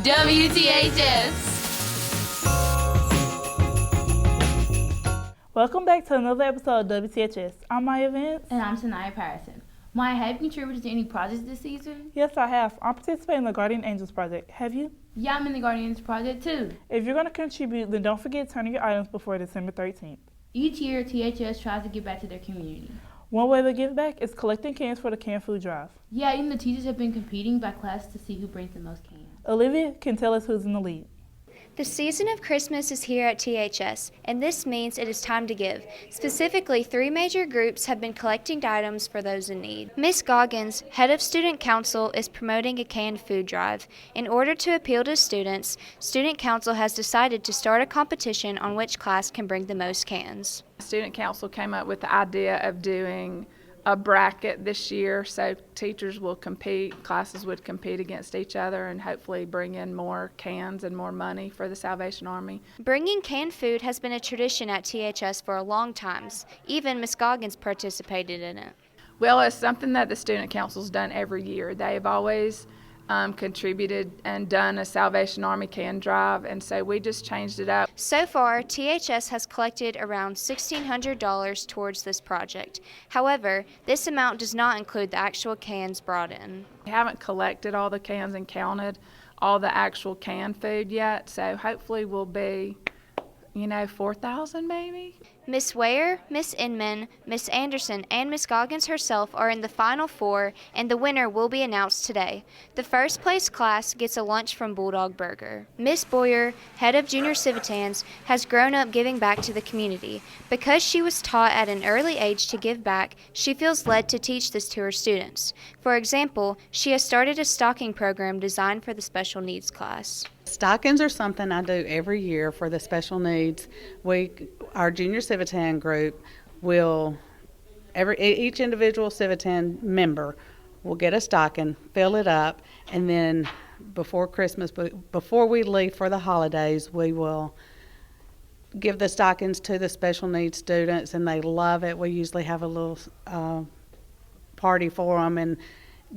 WTHS. Welcome back to another episode of WTHS. I'm Maya Vance. And I'm Sanaya Patterson. Maya, have you contributed to any projects this season? Yes, I have. I'm participating in the Guardian Angels project. Have you? Yeah, I'm in the Guardian Angels project too. If you're going to contribute, then don't forget to turn in your items before December 13th. Each year, THS tries to give back to their community. One way to give back is collecting cans for the canned food drive. Yeah, even the teachers have been competing by class to see who brings the most cans. Olivia can tell us who's in the lead. The season of Christmas is here at THS, and this means it is time to give. Specifically, 3 major groups have been collecting items for those in need. Miss Goggins, head of Student Council, is promoting a canned food drive. In order to appeal to students, Student Council has decided to start a competition on which class can bring the most cans. Student Council came up with the idea of doing a bracket this year, so teachers will compete, classes would compete against each other and hopefully bring in more cans and more money for the Salvation Army. Bringing canned food has been a tradition at THS for a long time. Even Miss Goggins participated in it. Well, it's something that the Student Council's done every year. They've always contributed and done a Salvation Army can drive, and so we just changed it up. So far, THS has collected around $1,600 towards this project. However, this amount does not include the actual cans brought in. We haven't collected all the cans and counted all the actual canned food yet, so hopefully we'll be 4,000 maybe. Miss Ware, Miss Inman, Miss Anderson, and Miss Goggins herself are in the final 4, and the winner will be announced today. The first place class gets a lunch from Bulldog Burger. Miss Boyer, head of Junior Civitans, has grown up giving back to the community. Because she was taught at an early age to give back, she feels led to teach this to her students. For example, she has started a stocking program designed for the special needs class. Stockings are something I do every year for the special needs. Our Junior Civitan group will, each individual Civitan member will get a stocking, fill it up, and then before Christmas, before we leave for the holidays, we will give the stockings to the special needs students, and they love it. We usually have a little party for them and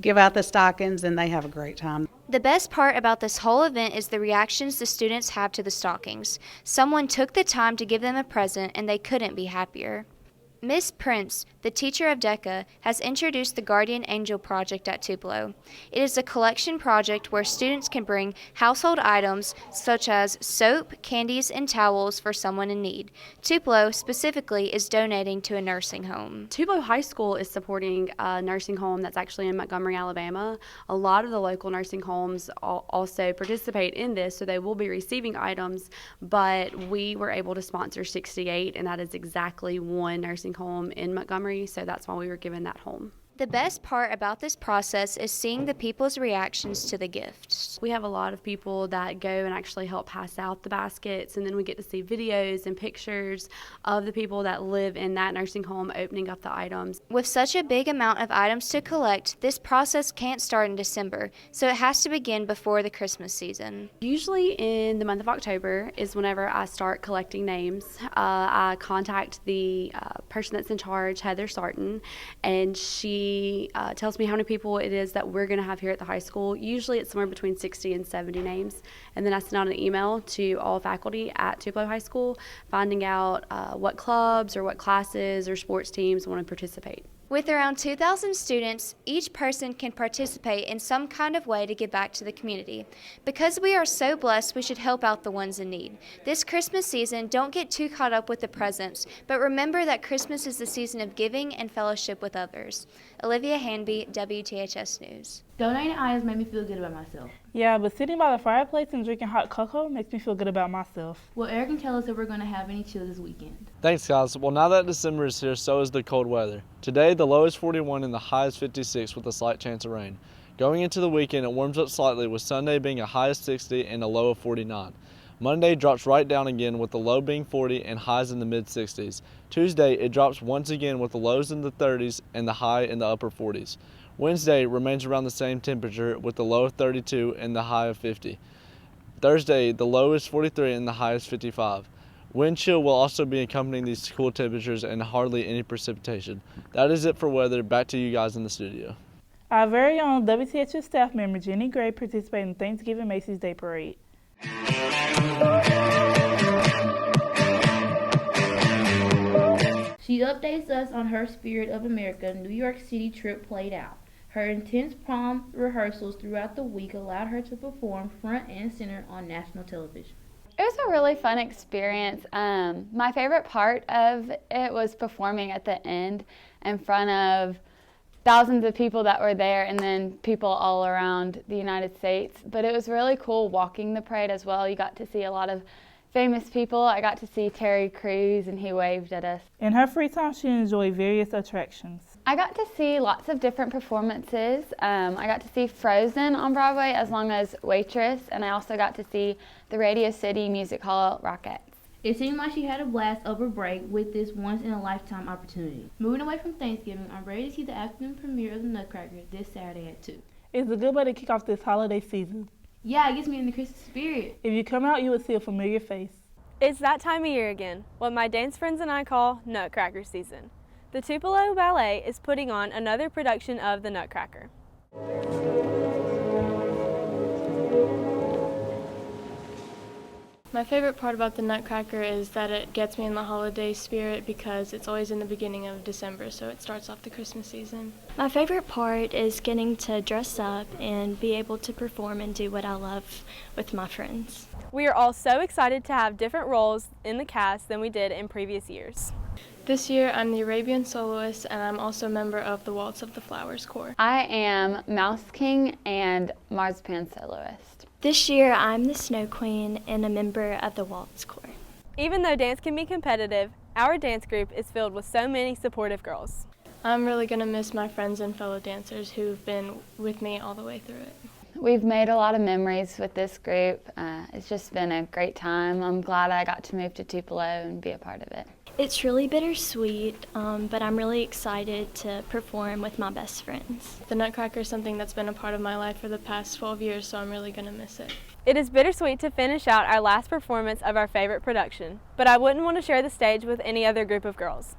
give out the stockings, and they have a great time. The best part about this whole event is the reactions the students have to the stockings. Someone took the time to give them a present, and they couldn't be happier. Miss Prince, the teacher of DECA, has introduced the Guardian Angel Project at Tupelo. It is a collection project where students can bring household items such as soap, candies, and towels for someone in need. Tupelo specifically is donating to a nursing home. Tupelo High School is supporting a nursing home that's actually in Montgomery, Alabama. A lot of the local nursing homes also participate in this, so they will be receiving items, but we were able to sponsor 68, and that is exactly one nursing home in Montgomery, so that's why we were given that home. The best part about this process is seeing the people's reactions to the gifts. We have a lot of people that go and actually help pass out the baskets, and then we get to see videos and pictures of the people that live in that nursing home opening up the items. With such a big amount of items to collect, this process can't start in December, so it has to begin before the Christmas season. Usually in the month of October is whenever I start collecting names. I contact the person that's in charge, Heather Sarton, and she tells me how many people it is that we're going to have here at the high school. Usually it's somewhere between 60 and 70 names. And then I send out an email to all faculty at Tupelo High School finding out what clubs or what classes or sports teams want to participate. With around 2,000 students, each person can participate in some kind of way to give back to the community. Because we are so blessed, we should help out the ones in need. This Christmas season, don't get too caught up with the presents, but remember that Christmas is the season of giving and fellowship with others. Olivia Hanby, WTHS News. Donating items made me feel good about myself. Yeah, but sitting by the fireplace and drinking hot cocoa makes me feel good about myself. Well, Eric can tell us if we're going to have any chill this weekend. Thanks, guys. Well, now that December is here, so is the cold weather. Today, the low is 41 and the high is 56 with a slight chance of rain. Going into the weekend, it warms up slightly with Sunday being a high of 60 and a low of 49. Monday drops right down again with the low being 40 and highs in the mid-60s. Tuesday, it drops once again with the lows in the 30s and the high in the upper 40s. Wednesday remains around the same temperature with the low of 32 and the high of 50. Thursday, the low is 43 and the high is 55. Wind chill will also be accompanying these cool temperatures and hardly any precipitation. That is it for weather. Back to you guys in the studio. Our very own WTHS staff member Ginny participated in Thanksgiving Macy's Day Parade. She updates us on her Spirit of America New York City trip played out. Her intense prom rehearsals throughout the week allowed her to perform front and center on national television. It was a really fun experience. My favorite part of it was performing at the end in front of thousands of people that were there and then people all around the United States. But it was really cool walking the parade as well. You got to see a lot of famous people. I got to see Terry Crews and he waved at us. In her free time, she enjoyed various attractions. I got to see lots of different performances. I got to see Frozen on Broadway as long as Waitress, and I also got to see the Radio City Music Hall Rockettes. It seemed like she had a blast over break with this once-in-a-lifetime opportunity. Moving away from Thanksgiving, I'm ready to see the afternoon premiere of the Nutcracker this Saturday at 2. It's a good way to kick off this holiday season. Yeah, it gets me in the Christmas spirit. If you come out, you will see a familiar face. It's that time of year again, what my dance friends and I call Nutcracker season. The Tupelo Ballet is putting on another production of the Nutcracker. My favorite part about the Nutcracker is that it gets me in the holiday spirit because it's always in the beginning of December, so it starts off the Christmas season. My favorite part is getting to dress up and be able to perform and do what I love with my friends. We are all so excited to have different roles in the cast than we did in previous years. This year, I'm the Arabian soloist, and I'm also a member of the Waltz of the Flowers Corps. I am Mouse King and Marzipan soloist. This year, I'm the Snow Queen and a member of the Waltz Corps. Even though dance can be competitive, our dance group is filled with so many supportive girls. I'm really going to miss my friends and fellow dancers who've been with me all the way through it. We've made a lot of memories with this group. It's just been a great time. I'm glad I got to move to Tupelo and be a part of it. It's really bittersweet, but I'm really excited to perform with my best friends. The Nutcracker is something that's been a part of my life for the past 12 years, so I'm really going to miss it. It is bittersweet to finish out our last performance of our favorite production, but I wouldn't want to share the stage with any other group of girls.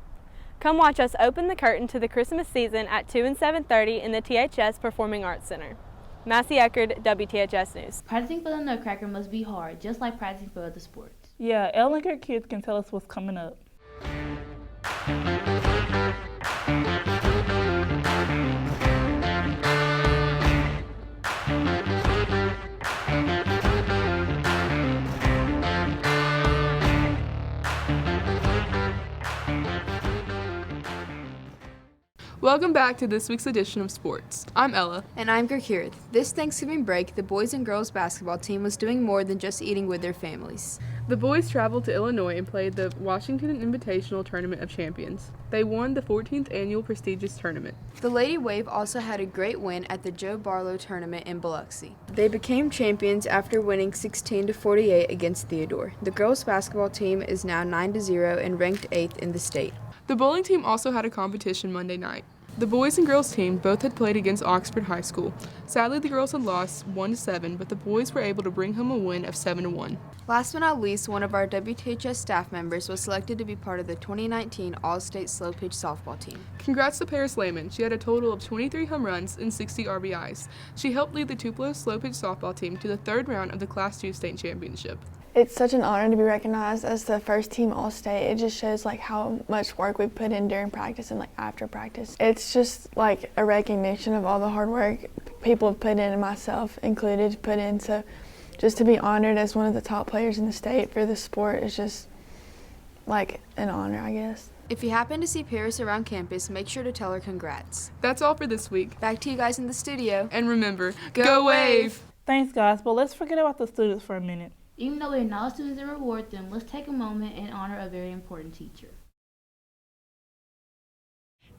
Come watch us open the curtain to the Christmas season at 2 and 7:30 in the THS Performing Arts Center. Macy Eckerd, WTHS News. Practicing for the Nutcracker must be hard, just like practicing for other sports. Yeah, Elle and her kids can tell us what's coming up. Welcome back to this week's edition of Sports. I'm Ella. And I'm Gerkirth. This Thanksgiving break, the boys and girls basketball team was doing more than just eating with their families. The boys traveled to Illinois and played the Washington Invitational Tournament of Champions. They won the 14th annual prestigious tournament. The Lady Wave also had a great win at the Joe Barlow Tournament in Biloxi. They became champions after winning 16-48 against Theodore. The girls basketball team is now 9-0 and ranked 8th in the state. The bowling team also had a competition Monday night. The boys and girls team both had played against Oxford High School. Sadly, the girls had lost 1-7, but the boys were able to bring home a win of 7-1. Last but not least, one of our WTHS staff members was selected to be part of the 2019 All-State Slow Pitch Softball team. Congrats to Paris Lehman. She had a total of 23 home runs and 60 RBIs. She helped lead the Tupelo Slow Pitch Softball team to the third round of the Class II state championship. It's such an honor to be recognized as the first team All-State. It just shows how much work we put in during practice and after practice. It's just a recognition of all the hard work people have put in, and myself included, put in. So just to be honored as one of the top players in the state for the sport is just an honor, I guess. If you happen to see Paris around campus, make sure to tell her congrats. That's all for this week. Back to you guys in the studio. And remember, go Wave! Thanks, guys, but let's forget about the students for a minute. Even though we acknowledge students and reward them, let's take a moment and honor a very important teacher.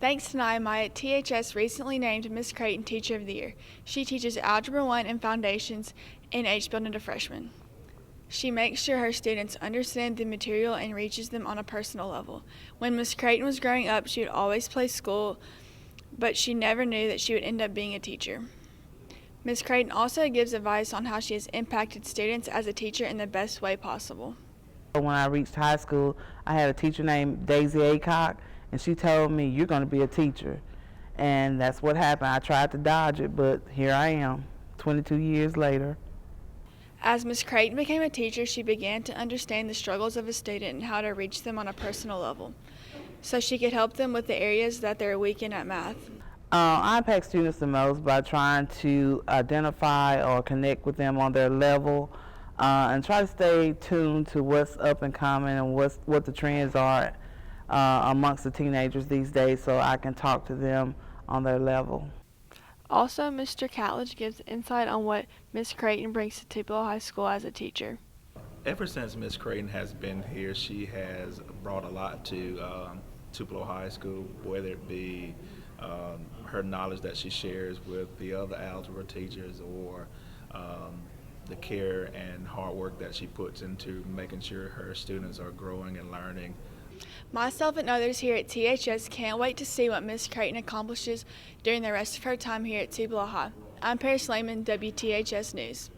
Thanks to Nehemiah, THS recently named Miss Crayton Teacher of the Year. She teaches Algebra 1 and Foundations in age building to freshmen. She makes sure her students understand the material and reaches them on a personal level. When Miss Crayton was growing up, she would always play school, but she never knew that she would end up being a teacher. Ms. Crayton also gives advice on how she has impacted students as a teacher in the best way possible. When I reached high school, I had a teacher named Daisy Acock, and she told me, "You're going to be a teacher." And that's what happened. I tried to dodge it, but here I am, 22 years later. As Miss Crayton became a teacher, she began to understand the struggles of a student and how to reach them on a personal level, so she could help them with the areas that they're weak in at math. I impact students the most by trying to identify or connect with them on their level and try to stay tuned to what's up and coming and what the trends are amongst the teenagers these days, so I can talk to them on their level. Also, Mr. Catledge gives insight on what Miss Crayton brings to Tupelo High School as a teacher. Ever since Miss Crayton has been here, she has brought a lot to Tupelo High School, whether it be her knowledge that she shares with the other algebra teachers, or the care and hard work that she puts into making sure her students are growing and learning. Myself and others here at THS can't wait to see what Miss Crayton accomplishes during the rest of her time here at Tupelo High. I'm Paris Lehman, WTHS News.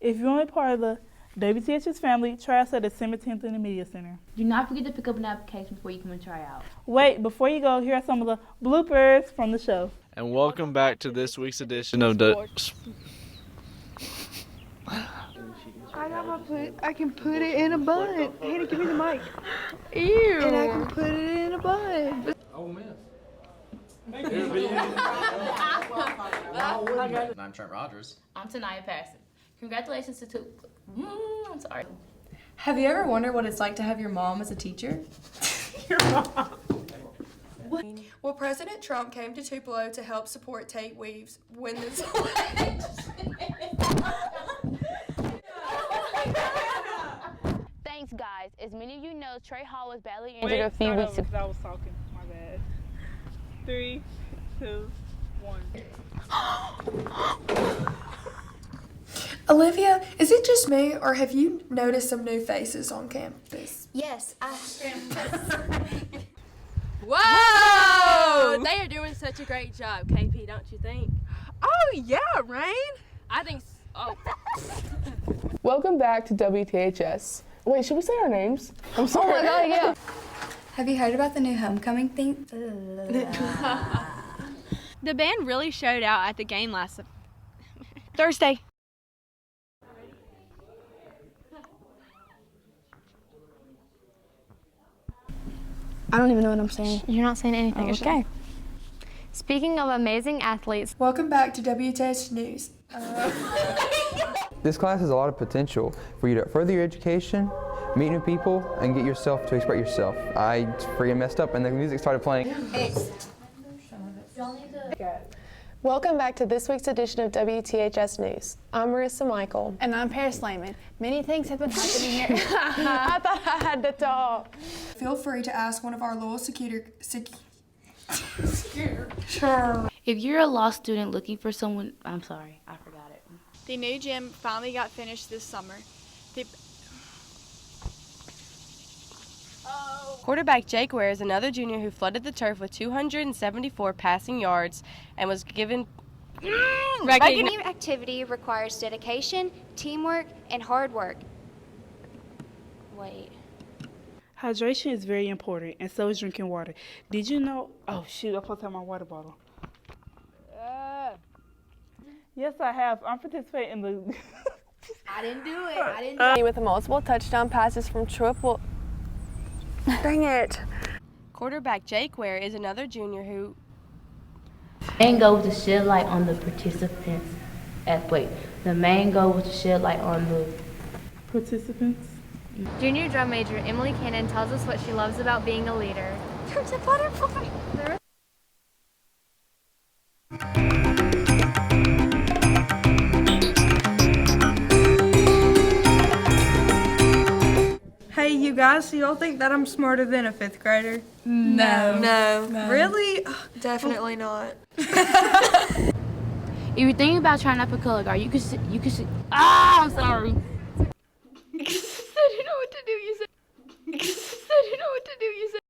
If you want to be part of the WTHS family, try us at the 10th in the Media Center. Do not forget to pick up an application before you come and try out. Wait, before you go, here are some of the bloopers from the show. And welcome back to this week's edition of I can put it in a bun. Hannah, give me the mic. Ew. And I can put it in a bun. Oh, man. I'm Trent Rogers. I'm Tanaya Patterson. Congratulations to I'm sorry. Have you ever wondered what it's like to have your mom as a teacher? Your mom. Well, President Trump came to Tupelo to help support Tate Weaves win this election. Thanks, guys. As many of you know, Trey Hall was badly injured a few weeks ago. I was talking. My bad. 3, 2, 1. Olivia, is it just me, or have you noticed some new faces on campus? Yes, Whoa! They are doing such a great job, KP, don't you think? Oh, yeah, Rain. I think so. Welcome back to WTHS. Wait, should we say our names? I'm sorry. Oh my God, yeah. Have you heard about the new homecoming thing? The band really showed out at the game last Thursday. I don't even know what I'm saying. You're not saying anything. Okay. Speaking of amazing athletes, welcome back to WTHS News. This class has a lot of potential for you to further your education, meet new people, and get yourself to express yourself. I freaking messed up and the music started playing. Welcome back to this week's edition of WTHS News. I'm Marissa Michael. And I'm Paris Lehman. Many things have been happening here. I thought I had to talk. Feel free to ask one of our loyal If you're a law student looking for someone, I'm sorry, I forgot it. The new gym finally got finished this summer. Quarterback Jake Ware is another junior who flooded the turf with 274 passing yards and was given Any activity requires dedication, teamwork, and hard work. Wait. Hydration is very important, and so is drinking water. Did you know? Oh shoot! I'm supposed to have my water bottle. Yes, I have. I'm participating in the. I didn't do it. With multiple touchdown passes from triple. Dang it. Quarterback Jake Ware is another junior who. Main goal was to shed light on the participants. The main goal was to shed light on the participants. Junior drum major Emily Cannon tells us what she loves about being a leader. There's a butterfly. Hey, you guys, do y'all think that I'm smarter than a 5th grader? No. Really? Definitely not. If you're thinking about trying out for color guard, you could see. I'm sorry. I didn't know what to do. You said.